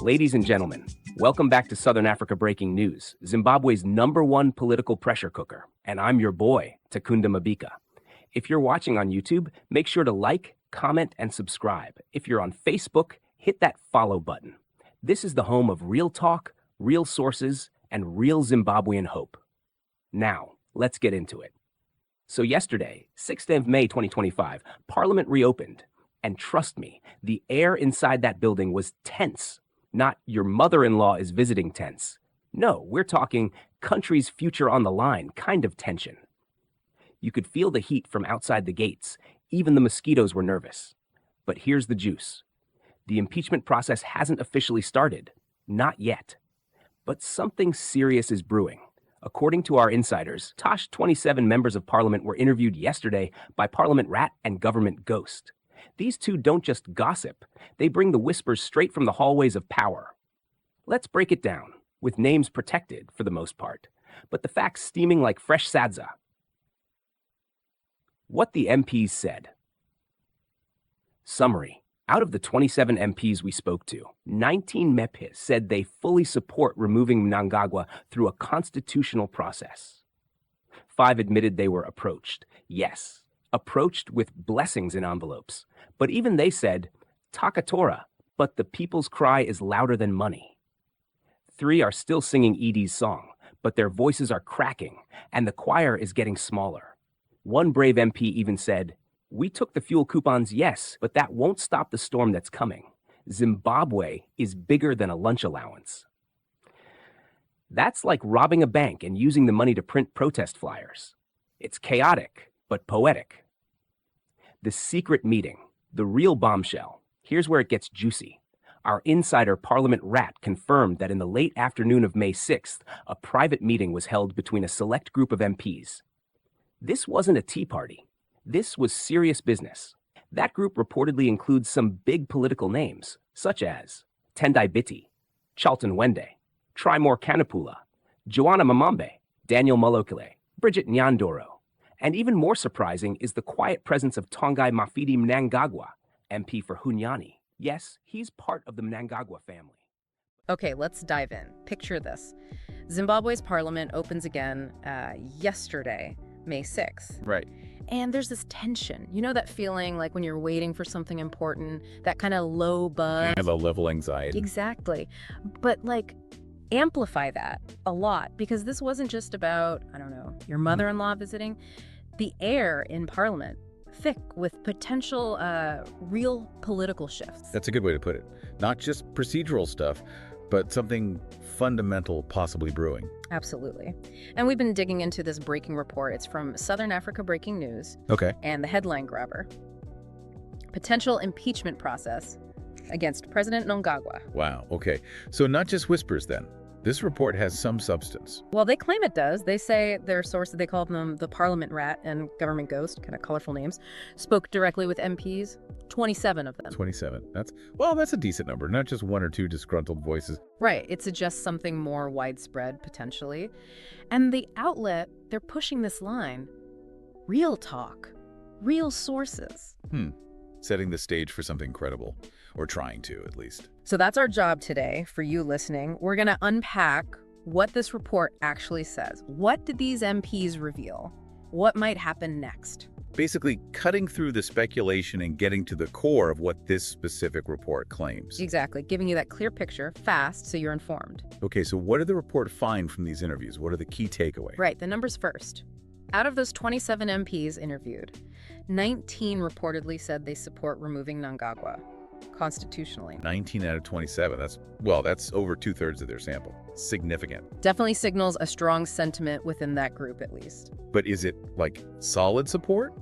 Ladies and gentlemen, welcome back to Southern Africa Breaking News, Zimbabwe's #1 political pressure cooker. And I'm your boy, Takunda Mabika. If you're watching on YouTube, make sure to like, comment, and subscribe. If you're on Facebook, hit that follow button. This is the home of real talk, real sources, and real Zimbabwean hope. Now, let's get into it. So yesterday, 6th of May 2025, Parliament reopened. And trust me, the air inside that building was tense. Not your mother-in-law is visiting tense. No, we're talking country's future on the line kind of tension. You could feel the heat from outside the gates. Even the mosquitoes were nervous. But here's the juice. The impeachment process hasn't officially started. Not yet. But something serious is brewing. According to our insiders, 27 members of parliament were interviewed yesterday by Parliament Rat and Government Ghost. These two don't just gossip, they bring the whispers straight from the hallways of power. Let's break it down, with names protected for the most part, but the facts steaming like fresh sadza. What the MPs said. Summary. Out of the 27 MPs we spoke to, 19 MEPs said they fully support removing Mnangagwa through a constitutional process. 5 admitted they were approached. Yes, approached with blessings in envelopes. But even they said, Takatora, but the people's cry is louder than money. 3 are still singing Edie's song, but their voices are cracking, and the choir is getting smaller. One brave MP even said, we took the fuel coupons, yes, but that won't stop the storm that's coming. Zimbabwe is bigger than a lunch allowance. That's like robbing a bank and using the money to print protest flyers. It's chaotic, but poetic. The secret meeting, the real bombshell. Here's where it gets juicy. Our insider Parliament Rat confirmed that in the late afternoon of May 6th, a private meeting was held between a select group of MPs. This wasn't a tea party. This was serious business. That group reportedly includes some big political names, such as Tendai Biti, Charlton Wende, Trimore Kanapula, Joanna Mamambe, Daniel Malokile, Bridget Nyandoro. And even more surprising is the quiet presence of Tongai Mafidi Mnangagwa, MP for Hunyani. Yes, he's part of the Mnangagwa family. Okay, let's dive in. Picture this. Zimbabwe's parliament opens again yesterday, May 6th. Right. And there's this tension. You know that feeling like when you're waiting for something important, that kind of low buzz? And low-level anxiety. Exactly. But amplify that a lot, because this wasn't just about, I don't know, your mother-in-law visiting. The air in Parliament, thick with potential real political shifts. That's a good way to put it. Not just procedural stuff, but something fundamental possibly brewing. Absolutely. And we've been digging into this breaking report. It's from Southern Africa Breaking News. Okay. And the headline grabber. Potential impeachment process against President Mnangagwa. Wow, okay. So not just whispers then. This report has some substance. Well, they claim it does. They say their source, they call them the Parliament Rat and Government Ghost, kind of colorful names, spoke directly with MPs, 27 of them. 27. That's a decent number, not just 1 or 2 disgruntled voices. Right. It suggests something more widespread, potentially. And the outlet, they're pushing this line. Real talk. Real sources. Setting the stage for something credible. Or trying to, at least. So that's our job today for you listening. We're going to unpack what this report actually says. What did these MPs reveal? What might happen next? Basically, cutting through the speculation and getting to the core of what this specific report claims. Exactly. Giving you that clear picture, fast, so you're informed. Okay, so what did the report find from these interviews? What are the key takeaways? Right, the numbers first. Out of those 27 MPs interviewed, 19 reportedly said they support removing Mnangagwa constitutionally. 19 out of 27. That's over 2/3 of their sample. Significant. Definitely signals a strong sentiment within that group, at least. But is it solid support?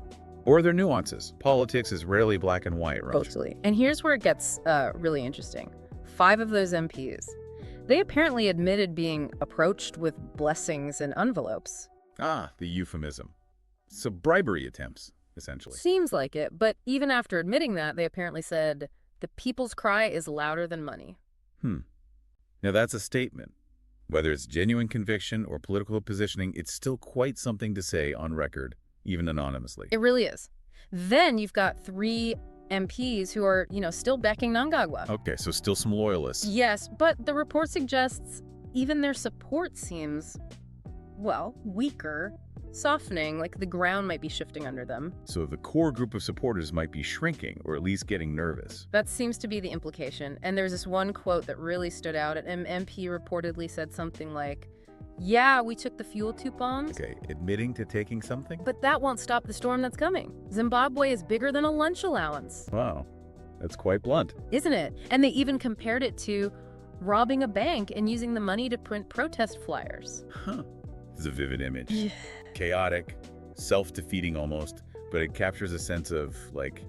Or are there nuances? Politics is rarely black and white, right? Totally. And here's where it gets really interesting. 5 of those MPs, they apparently admitted being approached with blessings and envelopes. Ah, the euphemism. So bribery attempts, essentially. Seems like it, but even after admitting that, they apparently said, the people's cry is louder than money. Now that's a statement. Whether it's genuine conviction or political positioning, it's still quite something to say on record, even anonymously. It really is. Then you've got 3 MPs who are, still backing Mnangagwa. Okay, so still some loyalists. Yes, but the report suggests even their support seems, well, weaker, softening, like the ground might be shifting under them. So the core group of supporters might be shrinking, or at least getting nervous. That seems to be the implication. And there's this one quote that really stood out. An MP reportedly said something like, "Yeah, we took the fuel tube bombs." Okay, admitting to taking something? But that won't stop the storm that's coming. Zimbabwe is bigger than a lunch allowance. Wow, that's quite blunt. Isn't it? And they even compared it to robbing a bank and using the money to print protest flyers. Huh. This is a vivid image. Yeah. Chaotic, self-defeating almost, but it captures a sense of, like,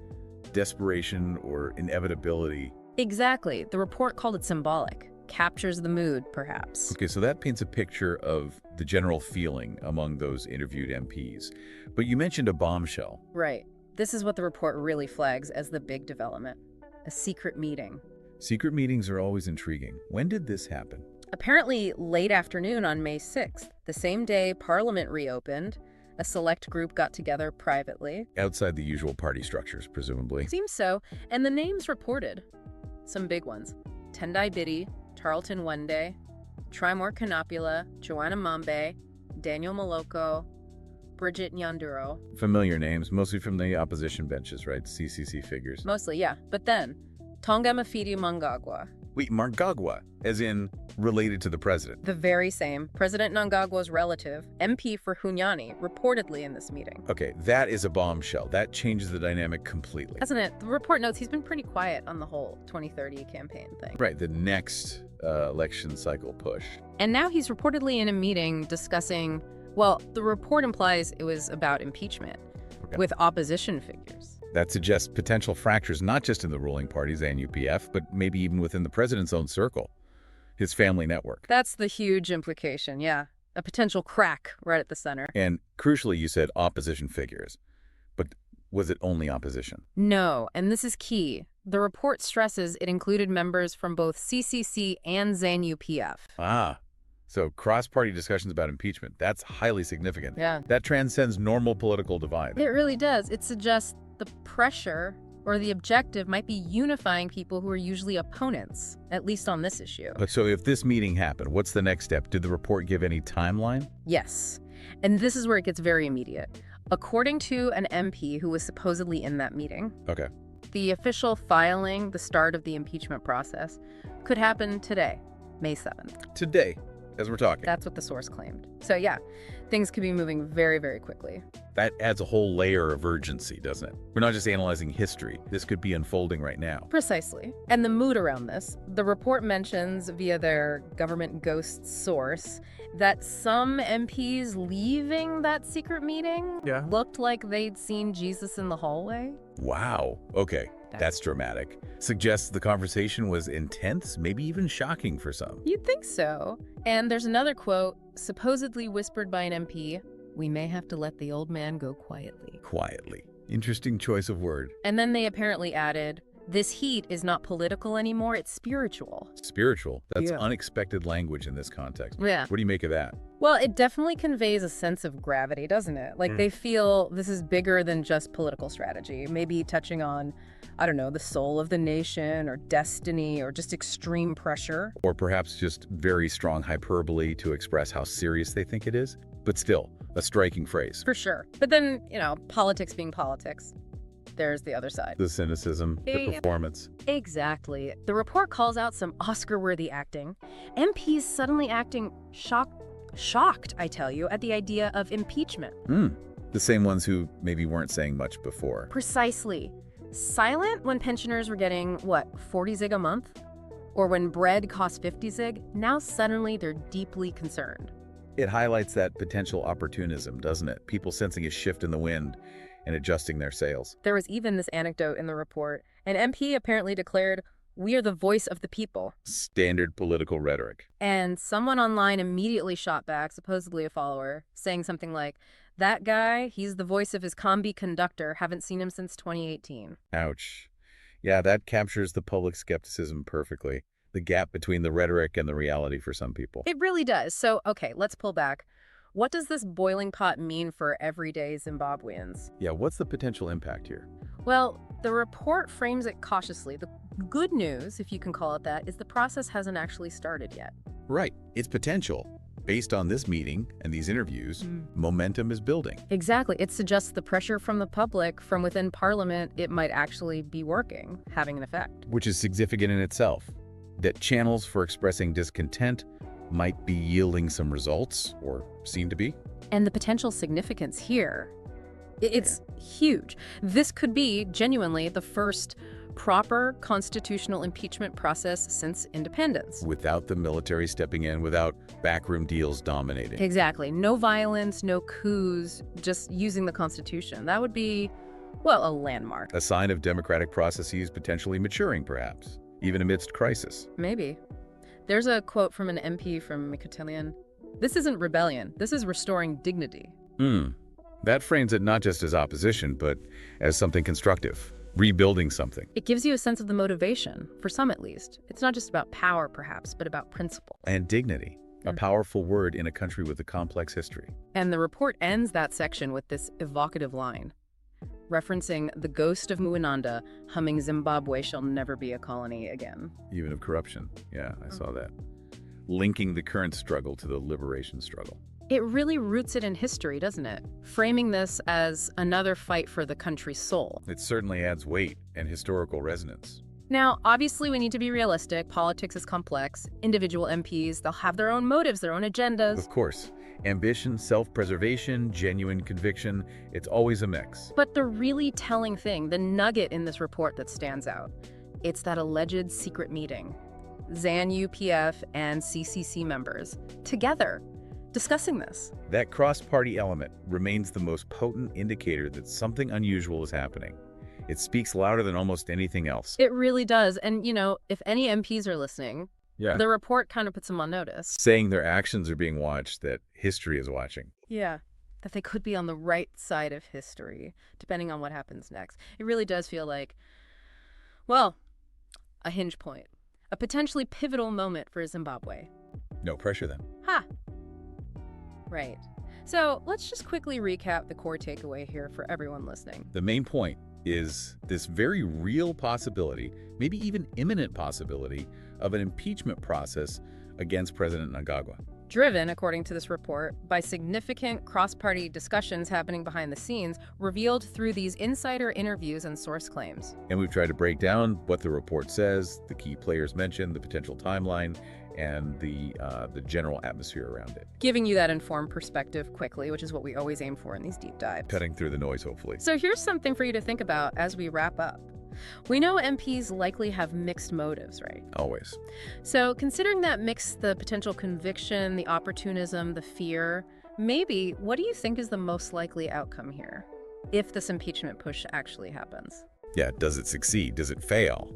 desperation or inevitability. Exactly. The report called it symbolic. Captures the mood, perhaps. Okay, so that paints a picture of the general feeling among those interviewed MPs. But you mentioned a bombshell. Right. This is what the report really flags as the big development. A secret meeting. Secret meetings are always intriguing. When did this happen? Apparently late afternoon on May 6th, the same day Parliament reopened, a select group got together privately. Outside the usual party structures, presumably. Seems so. And the names reported. Some big ones. Tendai Biti, Tarleton Wende, Trimor Kanapila, Joanna Mambe, Daniel Maloko, Bridget Nyanduro. Familiar names, mostly from the opposition benches, right? CCC figures. Mostly, yeah. But then, Tonga Mafidi Mnangagwa. Wait, Mnangagwa, as in related to the president? The very same. President Mnangagwa's relative, MP for Hunyani, reportedly in this meeting. Okay, that is a bombshell. That changes the dynamic completely. Hasn't it? The report notes he's been pretty quiet on the whole 2030 campaign thing. Right, the next election cycle push. And now he's reportedly in a meeting discussing, well, the report implies it was about impeachment with opposition figures. That suggests potential fractures not just in the ruling parties and UPF, but maybe even within the president's own circle, his family network. That's the huge implication, yeah. A potential crack right at the center. And crucially, you said opposition figures. But was it only opposition? No, and this is key. The report stresses it included members from both CCC and ZANU-PF. Ah, so cross-party discussions about impeachment. That's highly significant. Yeah. That transcends normal political divide. It really does. It suggests the pressure or the objective might be unifying people who are usually opponents, at least on this issue. So if this meeting happened, what's the next step? Did the report give any timeline? Yes. And this is where it gets very immediate. According to an MP who was supposedly in that meeting, Okay. the official filing, the start of the impeachment process, could happen today, May 7th. Today, as we're talking. That's what the source claimed. So yeah, things could be moving very, very quickly. That adds a whole layer of urgency, doesn't it? We're not just analyzing history. This could be unfolding right now. Precisely. And the mood around this, the report mentions via their government ghost source that some MPs leaving that secret meeting looked like they'd seen Jesus in the hallway. Wow. Okay. That's dramatic. Suggests the conversation was intense, maybe even shocking for some. You'd think so. And there's another quote, supposedly whispered by an MP, "We may have to let the old man go quietly." Quietly. Interesting choice of word. And then they apparently added, "This heat is not political anymore, it's spiritual." Spiritual. That's unexpected language in this context. Yeah. What do you make of that? Well, it definitely conveys a sense of gravity, doesn't it? Like they feel this is bigger than just political strategy, maybe touching on, I don't know, the soul of the nation or destiny or just extreme pressure. Or perhaps just very strong hyperbole to express how serious they think it is. But still, a striking phrase. For sure. But then, politics being politics, there's the other side. The cynicism, the performance. Exactly. The report calls out some Oscar-worthy acting. MPs suddenly acting shocked, I tell you, at the idea of impeachment. The same ones who maybe weren't saying much before. Precisely. Silent when pensioners were getting, 40 zig a month? Or when bread cost 50 zig? Now suddenly they're deeply concerned. It highlights that potential opportunism, doesn't it? People sensing a shift in the wind and adjusting their sails. There was even this anecdote in the report. An MP apparently declared, "We are the voice of the people." Standard political rhetoric. And someone online immediately shot back, supposedly a follower, saying something like, "That guy, he's the voice of his combi conductor. Haven't seen him since 2018. Ouch. Yeah, that captures the public skepticism perfectly. The gap between the rhetoric and the reality for some people. It really does. So, okay, let's pull back. What does this boiling pot mean for everyday Zimbabweans? Yeah, what's the potential impact here? Well, the report frames it cautiously. The good news, if you can call it that, is the process hasn't actually started yet. Right. It's potential. Based on this meeting and these interviews, momentum is building. Exactly. It suggests the pressure from the public, from within Parliament, it might actually be working, having an effect. Which is significant in itself. That channels for expressing discontent might be yielding some results, or seem to be. And the potential significance here, it's huge. This could be genuinely the first proper constitutional impeachment process since independence. Without the military stepping in, without backroom deals dominating. Exactly. No violence, no coups, just using the Constitution. That would be, well, a landmark. A sign of democratic processes potentially maturing, perhaps, even amidst crisis. Maybe. There's a quote from an MP from Mikatilian. This isn't rebellion. This is restoring dignity. That frames it not just as opposition, but as something constructive. Rebuilding something. It gives you a sense of the motivation, for some at least. It's not just about power, perhaps, but about principle. And dignity. A powerful word in a country with a complex history. And the report ends that section with this evocative line, referencing the ghost of Muinanda humming "Zimbabwe shall never be a colony again." Even of corruption. Yeah, I saw that. Linking the current struggle to the liberation struggle. It really roots it in history, doesn't it? Framing this as another fight for the country's soul. It certainly adds weight and historical resonance. Now, obviously, we need to be realistic. Politics is complex. Individual MPs, they'll have their own motives, their own agendas. Of course. Ambition, self-preservation, genuine conviction, it's always a mix. But the really telling thing, the nugget in this report that stands out, it's that alleged secret meeting. ZAN UPF and CCC members, together, discussing this. That cross-party element remains the most potent indicator that something unusual is happening. It speaks louder than almost anything else. It really does. And, you know, if any MPs are listening, the report kind of puts them on notice. Saying their actions are being watched, that history is watching. Yeah, that they could be on the right side of history, depending on what happens next. It really does feel like, well, a hinge point. A potentially pivotal moment for Zimbabwe. No pressure then. Ha! Right. So let's just quickly recap the core takeaway here for everyone listening. The main point is this very real possibility, maybe even imminent possibility, of an impeachment process against President Mnangagwa. Driven, according to this report, by significant cross-party discussions happening behind the scenes, revealed through these insider interviews and source claims. And we've tried to break down what the report says, the key players mentioned, the potential timeline, and the general atmosphere around it. Giving you that informed perspective quickly, which is what we always aim for in these deep dives. Cutting through the noise, hopefully. So here's something for you to think about as we wrap up. We know MPs likely have mixed motives, right? Always. So considering that mix, the potential conviction, the opportunism, the fear, maybe what do you think is the most likely outcome here, if this impeachment push actually happens? Yeah, does it succeed? Does it fail?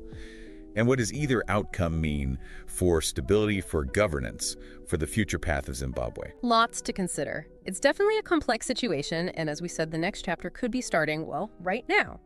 And what does either outcome mean for stability, for governance, for the future path of Zimbabwe? Lots to consider. It's definitely a complex situation, and as we said, the next chapter could be starting, well, right now.